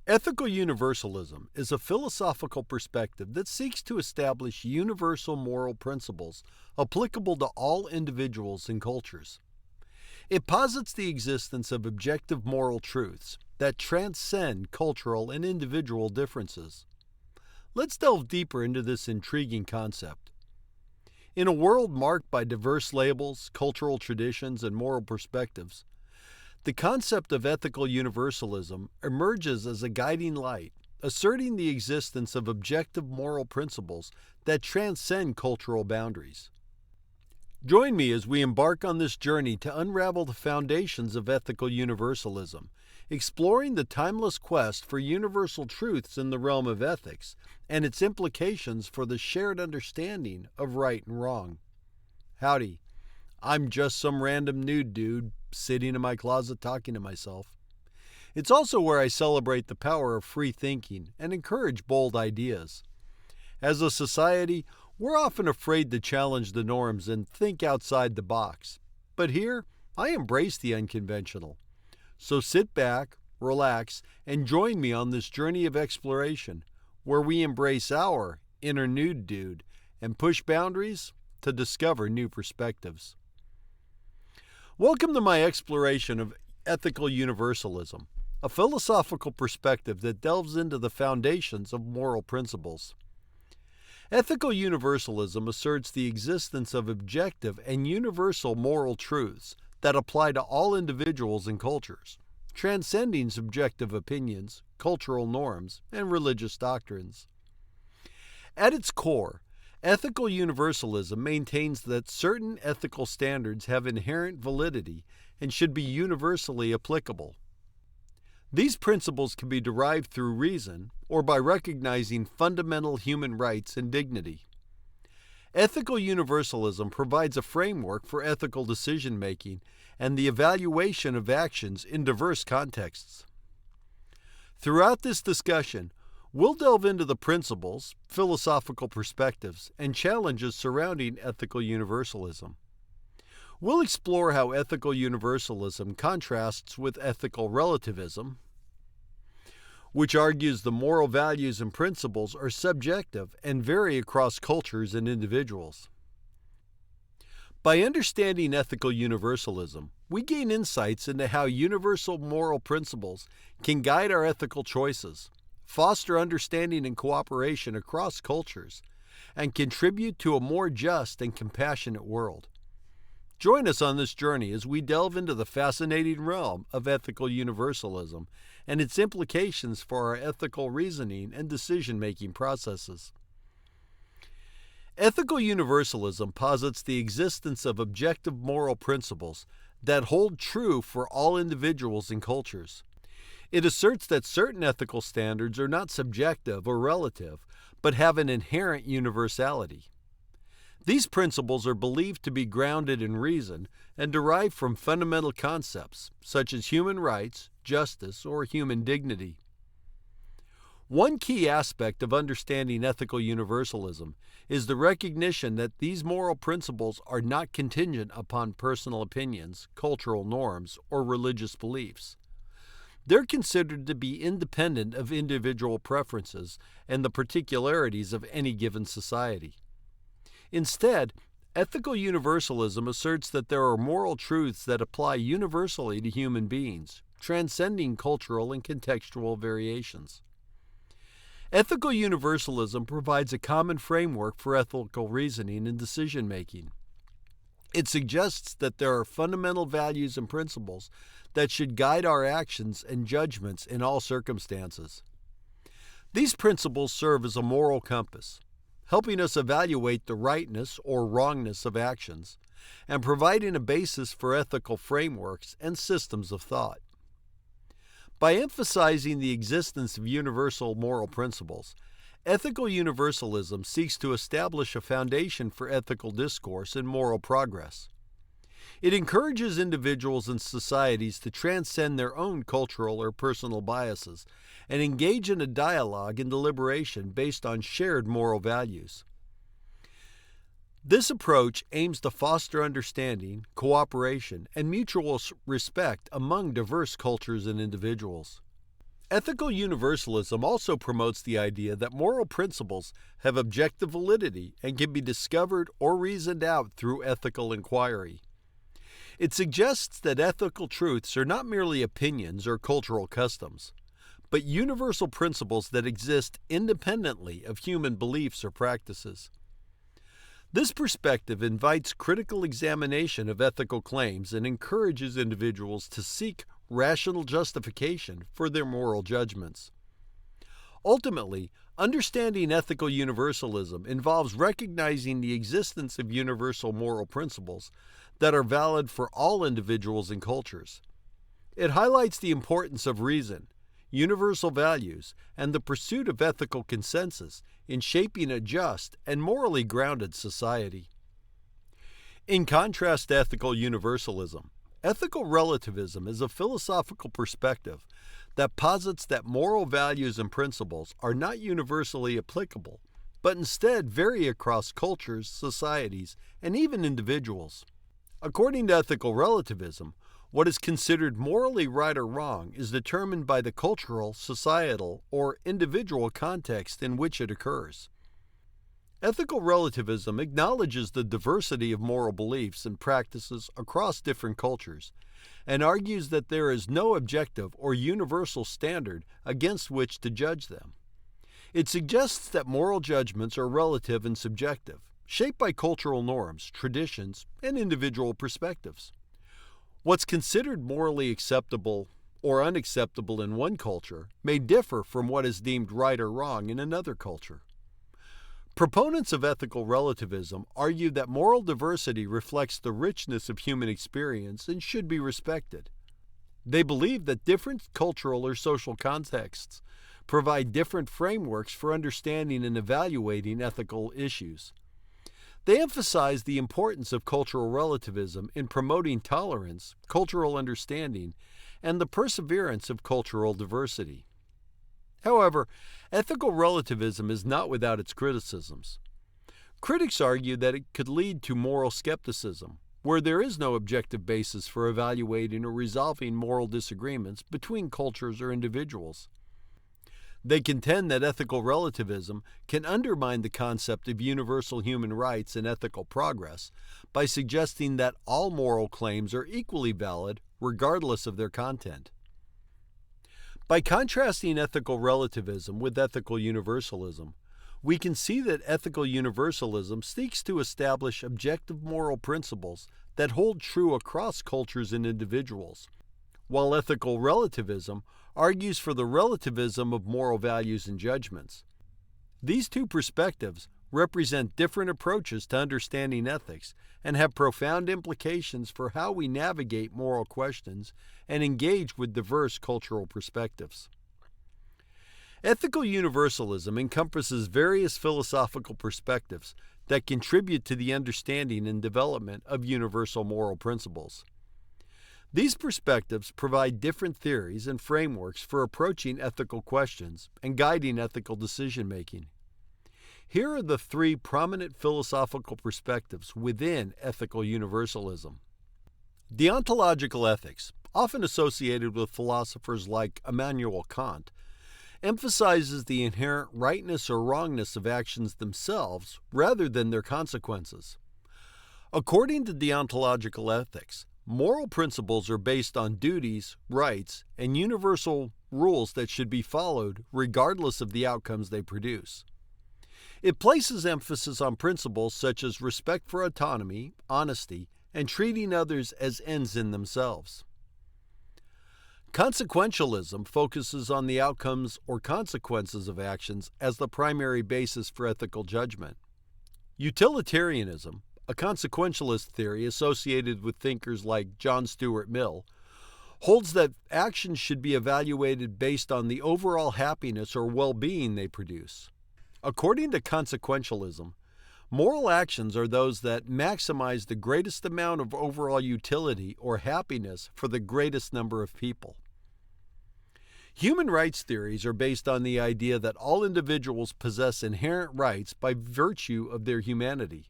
Ethical universalism is a philosophical perspective that seeks to establish universal moral principles applicable to all individuals and cultures. It posits the existence of objective moral truths that transcend cultural and individual differences. Let's delve deeper into this intriguing concept. In a world marked by diverse labels, cultural traditions, and moral perspectives, the concept of ethical universalism emerges as a guiding light, asserting the existence of objective moral principles that transcend cultural boundaries. Join me as we embark on this journey to unravel the foundations of ethical universalism, exploring the timeless quest for universal truths in the realm of ethics and its implications for the shared understanding of right and wrong. Howdy, I'm just some random nude dude sitting in my closet talking to myself. It's also where I celebrate the power of free thinking and encourage bold ideas. As a society, we're often afraid to challenge the norms and think outside the box. But here, I embrace the unconventional. So sit back, relax, and join me on this journey of exploration, where we embrace our inner nude dude and push boundaries to discover new perspectives. Welcome to my exploration of ethical universalism, a philosophical perspective that delves into the foundations of moral principles. Ethical universalism asserts the existence of objective and universal moral truths that apply to all individuals and cultures, transcending subjective opinions, cultural norms, and religious doctrines. At its core, ethical universalism maintains that certain ethical standards have inherent validity and should be universally applicable. These principles can be derived through reason or by recognizing fundamental human rights and dignity. Ethical universalism provides a framework for ethical decision-making and the evaluation of actions in diverse contexts. Throughout this discussion, we'll delve into the principles, philosophical perspectives, and challenges surrounding ethical universalism. We'll explore how ethical universalism contrasts with ethical relativism, which argues the moral values and principles are subjective and vary across cultures and individuals. By understanding ethical universalism, we gain insights into how universal moral principles can guide our ethical choices, foster understanding and cooperation across cultures, and contribute to a more just and compassionate world. Join us on this journey as we delve into the fascinating realm of ethical universalism and its implications for our ethical reasoning and decision-making processes. Ethical universalism posits the existence of objective moral principles that hold true for all individuals and cultures. It asserts that certain ethical standards are not subjective or relative, but have an inherent universality. These principles are believed to be grounded in reason and derived from fundamental concepts such as human rights, justice, or human dignity. One key aspect of understanding ethical universalism is the recognition that these moral principles are not contingent upon personal opinions, cultural norms, or religious beliefs. They're considered to be independent of individual preferences and the particularities of any given society. Instead, ethical universalism asserts that there are moral truths that apply universally to human beings, transcending cultural and contextual variations. Ethical universalism provides a common framework for ethical reasoning and decision-making. It suggests that there are fundamental values and principles that should guide our actions and judgments in all circumstances. These principles serve as a moral compass, helping us evaluate the rightness or wrongness of actions, and providing a basis for ethical frameworks and systems of thought. By emphasizing the existence of universal moral principles, ethical universalism seeks to establish a foundation for ethical discourse and moral progress. It encourages individuals and societies to transcend their own cultural or personal biases and engage in a dialogue and deliberation based on shared moral values. This approach aims to foster understanding, cooperation, and mutual respect among diverse cultures and individuals. Ethical universalism also promotes the idea that moral principles have objective validity and can be discovered or reasoned out through ethical inquiry. It suggests that ethical truths are not merely opinions or cultural customs, but universal principles that exist independently of human beliefs or practices. This perspective invites critical examination of ethical claims and encourages individuals to seek rational justification for their moral judgments. Ultimately, understanding ethical universalism involves recognizing the existence of universal moral principles that are valid for all individuals and cultures. It highlights the importance of reason, universal values, and the pursuit of ethical consensus in shaping a just and morally grounded society. In contrast to ethical universalism, ethical relativism is a philosophical perspective that posits that moral values and principles are not universally applicable, but instead vary across cultures, societies, and even individuals. According to ethical relativism, what is considered morally right or wrong is determined by the cultural, societal, or individual context in which it occurs. Ethical relativism acknowledges the diversity of moral beliefs and practices across different cultures, and argues that there is no objective or universal standard against which to judge them. It suggests that moral judgments are relative and subjective, shaped by cultural norms, traditions, and individual perspectives. What's considered morally acceptable or unacceptable in one culture may differ from what is deemed right or wrong in another culture. Proponents of ethical relativism argue that moral diversity reflects the richness of human experience and should be respected. They believe that different cultural or social contexts provide different frameworks for understanding and evaluating ethical issues. They emphasize the importance of cultural relativism in promoting tolerance, cultural understanding, and the perseverance of cultural diversity. However, ethical relativism is not without its criticisms. Critics argue that it could lead to moral skepticism, where there is no objective basis for evaluating or resolving moral disagreements between cultures or individuals. They contend that ethical relativism can undermine the concept of universal human rights and ethical progress by suggesting that all moral claims are equally valid regardless of their content. By contrasting ethical relativism with ethical universalism, we can see that ethical universalism seeks to establish objective moral principles that hold true across cultures and individuals, while ethical relativism argues for the relativism of moral values and judgments. These two perspectives represent different approaches to understanding ethics and have profound implications for how we navigate moral questions and engage with diverse cultural perspectives. Ethical universalism encompasses various philosophical perspectives that contribute to the understanding and development of universal moral principles. These perspectives provide different theories and frameworks for approaching ethical questions and guiding ethical decision-making. Here are the three prominent philosophical perspectives within ethical universalism. Deontological ethics, often associated with philosophers like Immanuel Kant, emphasizes the inherent rightness or wrongness of actions themselves rather than their consequences. According to deontological ethics, moral principles are based on duties, rights, and universal rules that should be followed regardless of the outcomes they produce. It places emphasis on principles such as respect for autonomy, honesty, and treating others as ends in themselves. Consequentialism focuses on the outcomes or consequences of actions as the primary basis for ethical judgment. Utilitarianism, a consequentialist theory associated with thinkers like John Stuart Mill, holds that actions should be evaluated based on the overall happiness or well-being they produce. According to consequentialism, moral actions are those that maximize the greatest amount of overall utility or happiness for the greatest number of people. Human rights theories are based on the idea that all individuals possess inherent rights by virtue of their humanity.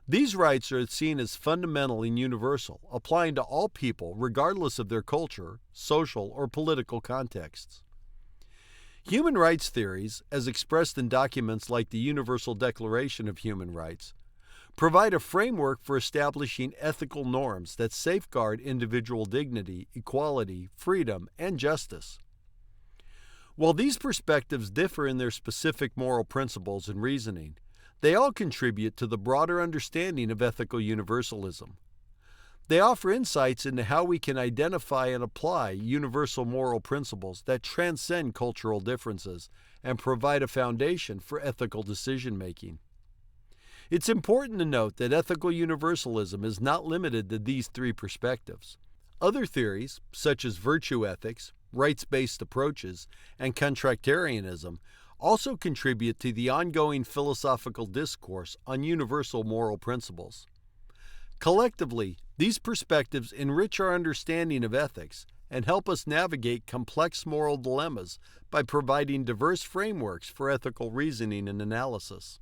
These rights are seen as fundamental and universal, applying to all people regardless of their culture, social, or political contexts. Human rights theories, as expressed in documents like the Universal Declaration of Human Rights, provide a framework for establishing ethical norms that safeguard individual dignity, equality, freedom, and justice. While these perspectives differ in their specific moral principles and reasoning, they all contribute to the broader understanding of ethical universalism. They offer insights into how we can identify and apply universal moral principles that transcend cultural differences and provide a foundation for ethical decision-making. It's important to note that ethical universalism is not limited to these three perspectives. Other theories, such as virtue ethics, rights-based approaches, and contractarianism, also contribute to the ongoing philosophical discourse on universal moral principles. Collectively, these perspectives enrich our understanding of ethics and help us navigate complex moral dilemmas by providing diverse frameworks for ethical reasoning and analysis.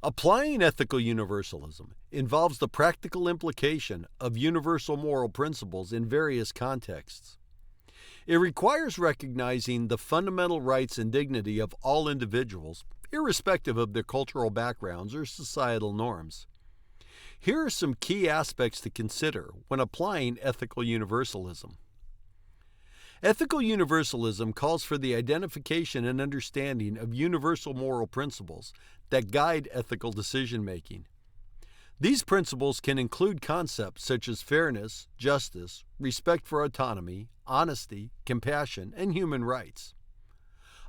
Applying ethical universalism involves the practical implication of universal moral principles in various contexts. It requires recognizing the fundamental rights and dignity of all individuals, irrespective of their cultural backgrounds or societal norms. Here are some key aspects to consider when applying ethical universalism. Ethical universalism calls for the identification and understanding of universal moral principles that guide ethical decision-making. These principles can include concepts such as fairness, justice, respect for autonomy, honesty, compassion, and human rights.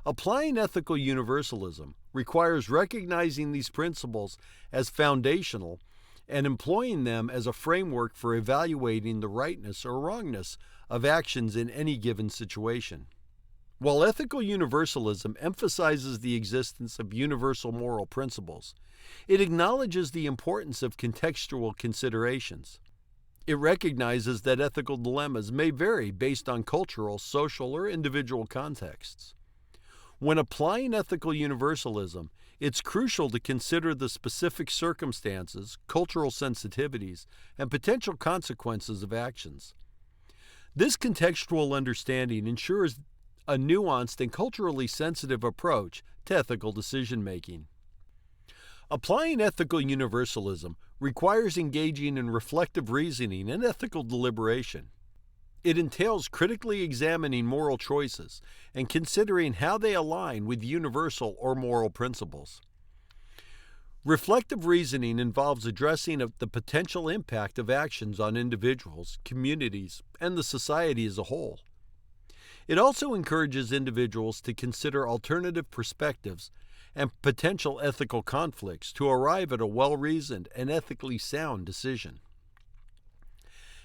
Applying ethical universalism requires recognizing these principles as foundational and employing them as a framework for evaluating the rightness or wrongness of actions in any given situation. While ethical universalism emphasizes the existence of universal moral principles, it acknowledges the importance of contextual considerations. It recognizes that ethical dilemmas may vary based on cultural, social, or individual contexts. When applying ethical universalism, it's crucial to consider the specific circumstances, cultural sensitivities, and potential consequences of actions. This contextual understanding ensures a nuanced and culturally sensitive approach to ethical decision-making. Applying ethical universalism requires engaging in reflective reasoning and ethical deliberation. It entails critically examining moral choices and considering how they align with universal or moral principles. Reflective reasoning involves addressing the potential impact of actions on individuals, communities, and the society as a whole. It also encourages individuals to consider alternative perspectives and potential ethical conflicts to arrive at a well-reasoned and ethically sound decision.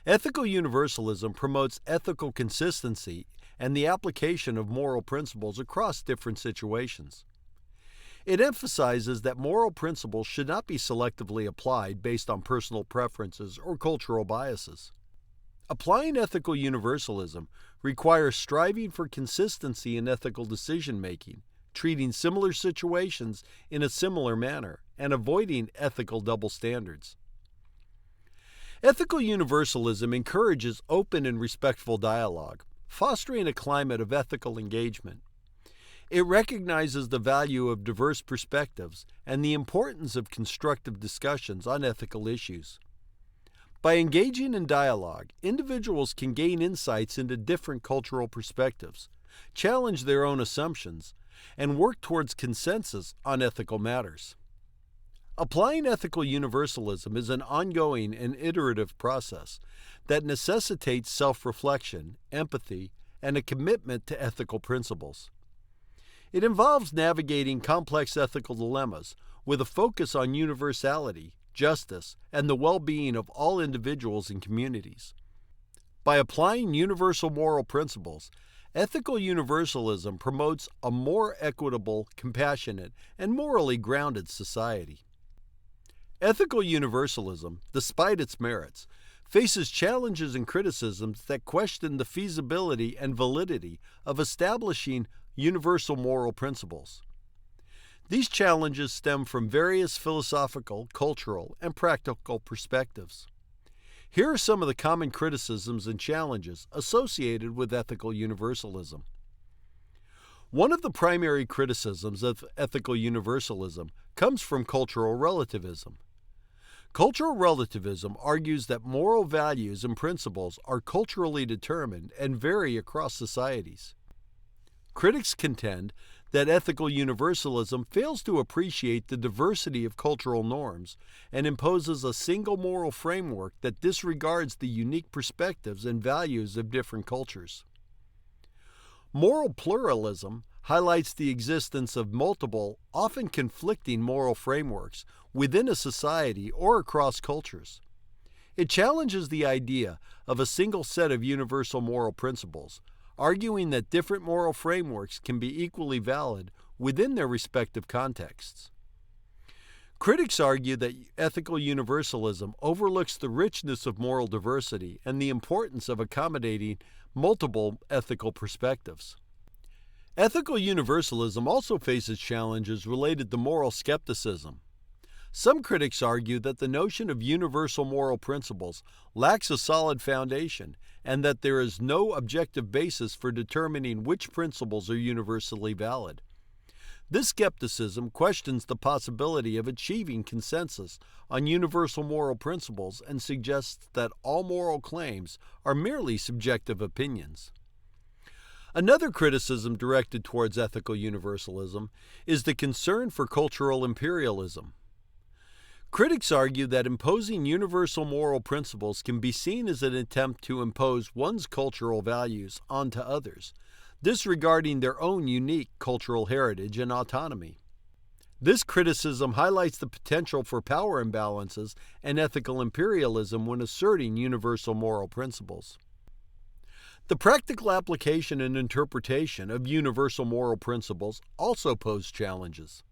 Ethical universalism promotes ethical consistency and the application of moral principles across different situations. It emphasizes that moral principles should not be selectively applied based on personal preferences or cultural biases. Applying ethical universalism requires striving for consistency in ethical decision-making, treating similar situations in a similar manner, and avoiding ethical double standards. Ethical universalism encourages open and respectful dialogue, fostering a climate of ethical engagement. It recognizes the value of diverse perspectives and the importance of constructive discussions on ethical issues. By engaging in dialogue, individuals can gain insights into different cultural perspectives, challenge their own assumptions, and work towards consensus on ethical matters. Applying ethical universalism is an ongoing and iterative process that necessitates self-reflection, empathy, and a commitment to ethical principles. It involves navigating complex ethical dilemmas with a focus on universality, justice, and the well-being of all individuals and communities. By applying universal moral principles, ethical universalism promotes a more equitable, compassionate, and morally grounded society. Ethical universalism, despite its merits, faces challenges and criticisms that question the feasibility and validity of establishing universal moral principles. These challenges stem from various philosophical, cultural, and practical perspectives. Here are some of the common criticisms and challenges associated with ethical universalism. One of the primary criticisms of ethical universalism comes from cultural relativism. Cultural relativism argues that moral values and principles are culturally determined and vary across societies. Critics contend that ethical universalism fails to appreciate the diversity of cultural norms and imposes a single moral framework that disregards the unique perspectives and values of different cultures. Moral pluralism highlights the existence of multiple, often conflicting moral frameworks within a society or across cultures. It challenges the idea of a single set of universal moral principles, arguing that different moral frameworks can be equally valid within their respective contexts. Critics argue that ethical universalism overlooks the richness of moral diversity and the importance of accommodating multiple ethical perspectives. Ethical universalism also faces challenges related to moral skepticism. Some critics argue that the notion of universal moral principles lacks a solid foundation and that there is no objective basis for determining which principles are universally valid. This skepticism questions the possibility of achieving consensus on universal moral principles and suggests that all moral claims are merely subjective opinions. Another criticism directed towards ethical universalism is the concern for cultural imperialism. Critics argue that imposing universal moral principles can be seen as an attempt to impose one's cultural values onto others, disregarding their own unique cultural heritage and autonomy. This criticism highlights the potential for power imbalances and ethical imperialism when asserting universal moral principles. The practical application and interpretation of universal moral principles also pose challenges.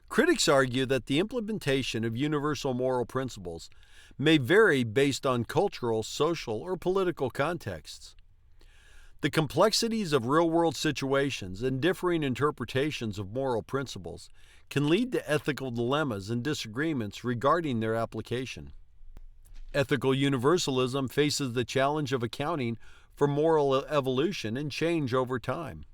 Critics argue that the implementation of universal moral principles may vary based on cultural, social, or political contexts. The complexities of real-world situations and differing interpretations of moral principles can lead to ethical dilemmas and disagreements regarding their application. Ethical universalism faces the challenge of accounting for moral evolution and change over time.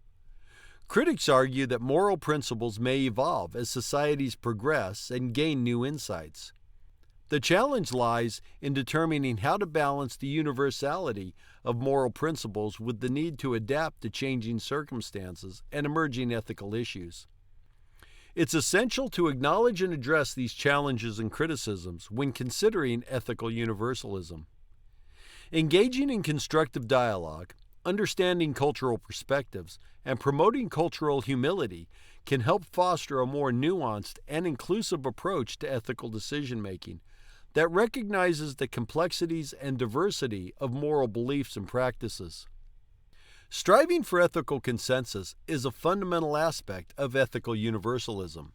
Critics argue that moral principles may evolve as societies progress and gain new insights. The challenge lies in determining how to balance the universality of moral principles with the need to adapt to changing circumstances and emerging ethical issues. It's essential to acknowledge and address these challenges and criticisms when considering ethical universalism. Engaging in constructive dialogue, understanding cultural perspectives, and promoting cultural humility can help foster a more nuanced and inclusive approach to ethical decision-making that recognizes the complexities and diversity of moral beliefs and practices. Striving for ethical consensus is a fundamental aspect of ethical universalism.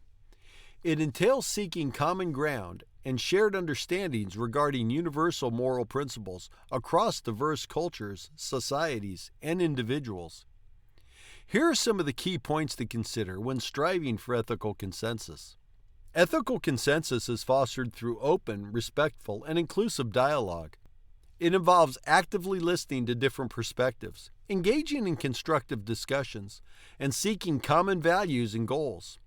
It entails seeking common ground and shared understandings regarding universal moral principles across diverse cultures, societies, and individuals. Here are some of the key points to consider when striving for ethical consensus. Ethical consensus is fostered through open, respectful, and inclusive dialogue. It involves actively listening to different perspectives, engaging in constructive discussions, and seeking common values and goals.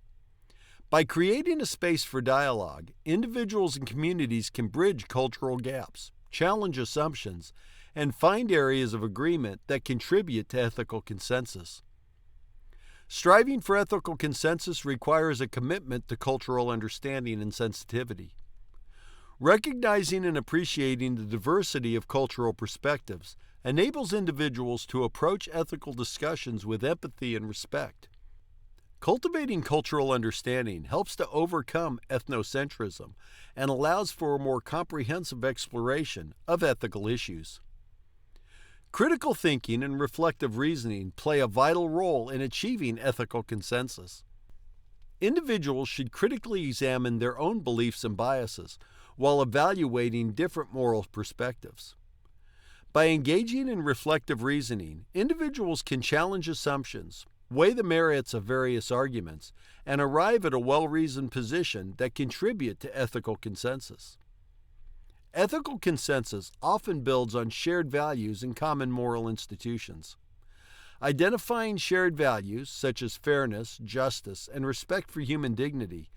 By creating a space for dialogue, individuals and communities can bridge cultural gaps, challenge assumptions, and find areas of agreement that contribute to ethical consensus. Striving for ethical consensus requires a commitment to cultural understanding and sensitivity. Recognizing and appreciating the diversity of cultural perspectives enables individuals to approach ethical discussions with empathy and respect. Cultivating cultural understanding helps to overcome ethnocentrism and allows for a more comprehensive exploration of ethical issues. Critical thinking and reflective reasoning play a vital role in achieving ethical consensus. Individuals should critically examine their own beliefs and biases while evaluating different moral perspectives. By engaging in reflective reasoning, individuals can challenge assumptions, weigh the merits of various arguments, and arrive at a well-reasoned position that contribute to ethical consensus. Ethical consensus often builds on shared values and common moral institutions. Identifying shared values, such as fairness, justice, and respect for human dignity,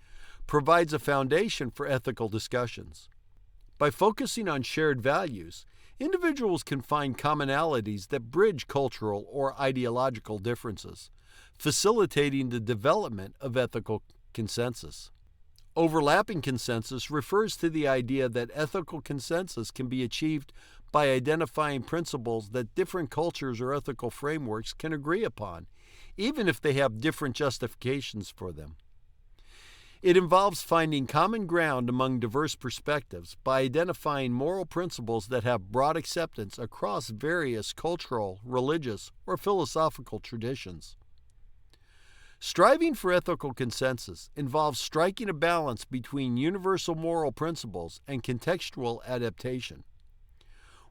provides a foundation for ethical discussions. By focusing on shared values, individuals can find commonalities that bridge cultural or ideological differences, facilitating the development of ethical consensus. Overlapping consensus refers to the idea that ethical consensus can be achieved by identifying principles that different cultures or ethical frameworks can agree upon, even if they have different justifications for them. It involves finding common ground among diverse perspectives by identifying moral principles that have broad acceptance across various cultural, religious, or philosophical traditions. Striving for ethical consensus involves striking a balance between universal moral principles and contextual adaptation.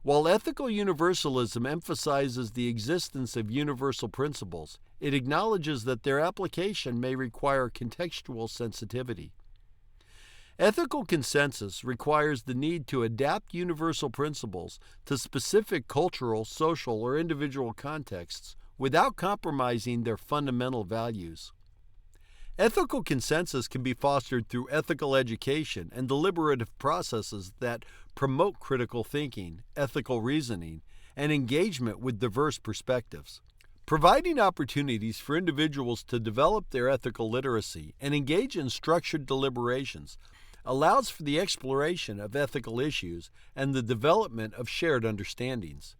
While ethical universalism emphasizes the existence of universal principles, it acknowledges that their application may require contextual sensitivity. Ethical consensus requires the need to adapt universal principles to specific cultural, social, or individual contexts without compromising their fundamental values. Ethical consensus can be fostered through ethical education and deliberative processes that promote critical thinking, ethical reasoning, and engagement with diverse perspectives. Providing opportunities for individuals to develop their ethical literacy and engage in structured deliberations allows for the exploration of ethical issues and the development of shared understandings.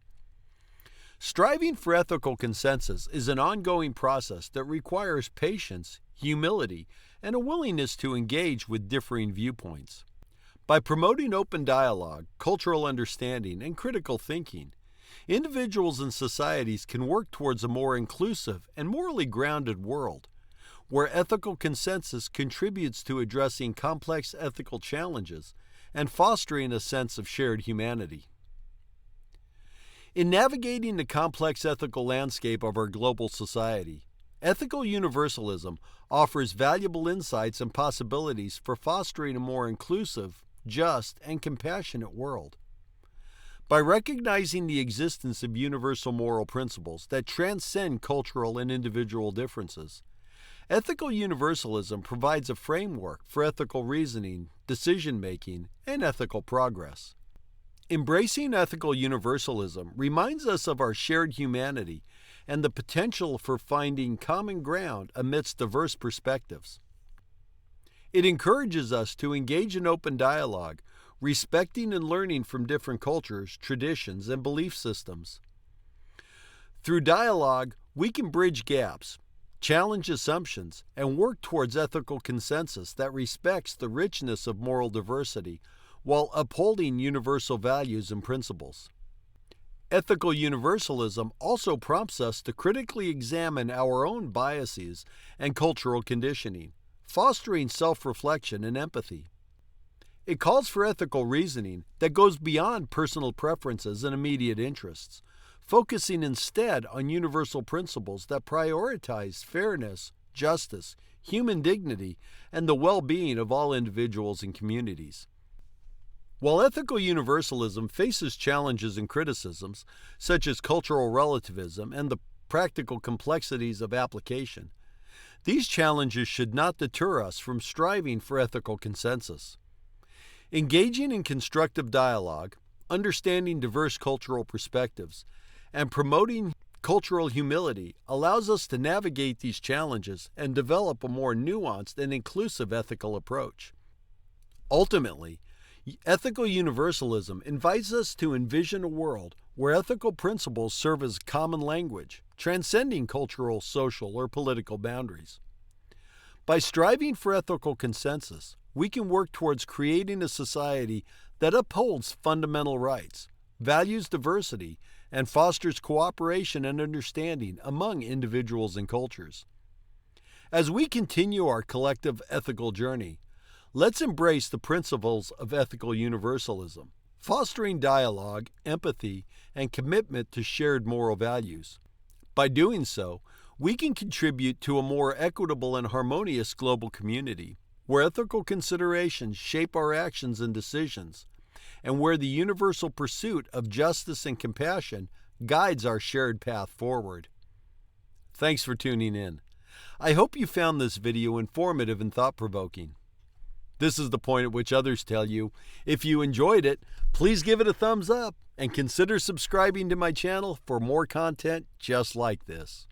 Striving for ethical consensus is an ongoing process that requires patience, humility, and a willingness to engage with differing viewpoints. By promoting open dialogue, cultural understanding, and critical thinking, individuals and societies can work towards a more inclusive and morally grounded world, where ethical consensus contributes to addressing complex ethical challenges and fostering a sense of shared humanity. In navigating the complex ethical landscape of our global society, ethical universalism offers valuable insights and possibilities for fostering a more inclusive, just, and compassionate world. By recognizing the existence of universal moral principles that transcend cultural and individual differences, ethical universalism provides a framework for ethical reasoning, decision-making, and ethical progress. Embracing ethical universalism reminds us of our shared humanity and the potential for finding common ground amidst diverse perspectives. It encourages us to engage in open dialogue, respecting and learning from different cultures, traditions, and belief systems. Through dialogue, we can bridge gaps, challenge assumptions, and work towards ethical consensus that respects the richness of moral diversity while upholding universal values and principles. Ethical universalism also prompts us to critically examine our own biases and cultural conditioning, fostering self-reflection and empathy. It calls for ethical reasoning that goes beyond personal preferences and immediate interests, focusing instead on universal principles that prioritize fairness, justice, human dignity, and the well-being of all individuals and communities. While ethical universalism faces challenges and criticisms, such as cultural relativism and the practical complexities of application, these challenges should not deter us from striving for ethical consensus. Engaging in constructive dialogue, understanding diverse cultural perspectives, and promoting cultural humility allows us to navigate these challenges and develop a more nuanced and inclusive ethical approach. Ultimately, ethical universalism invites us to envision a world where ethical principles serve as common language, transcending cultural, social, or political boundaries. By striving for ethical consensus, we can work towards creating a society that upholds fundamental rights, values diversity, and fosters cooperation and understanding among individuals and cultures. As we continue our collective ethical journey, let's embrace the principles of ethical universalism, fostering dialogue, empathy, and commitment to shared moral values. By doing so, we can contribute to a more equitable and harmonious global community, where ethical considerations shape our actions and decisions, and where the universal pursuit of justice and compassion guides our shared path forward. Thanks for tuning in. I hope you found this video informative and thought-provoking. This is the point at which others tell you, if you enjoyed it, please give it a thumbs up and consider subscribing to my channel for more content just like this.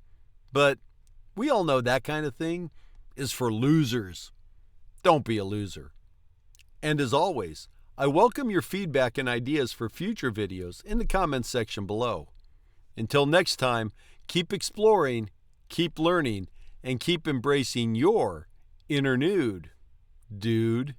But we all know that kind of thing is for losers. Don't be a loser. And as always, I welcome your feedback and ideas for future videos in the comments section below. Until next time, keep exploring, keep learning, and keep embracing your inner nude, dude.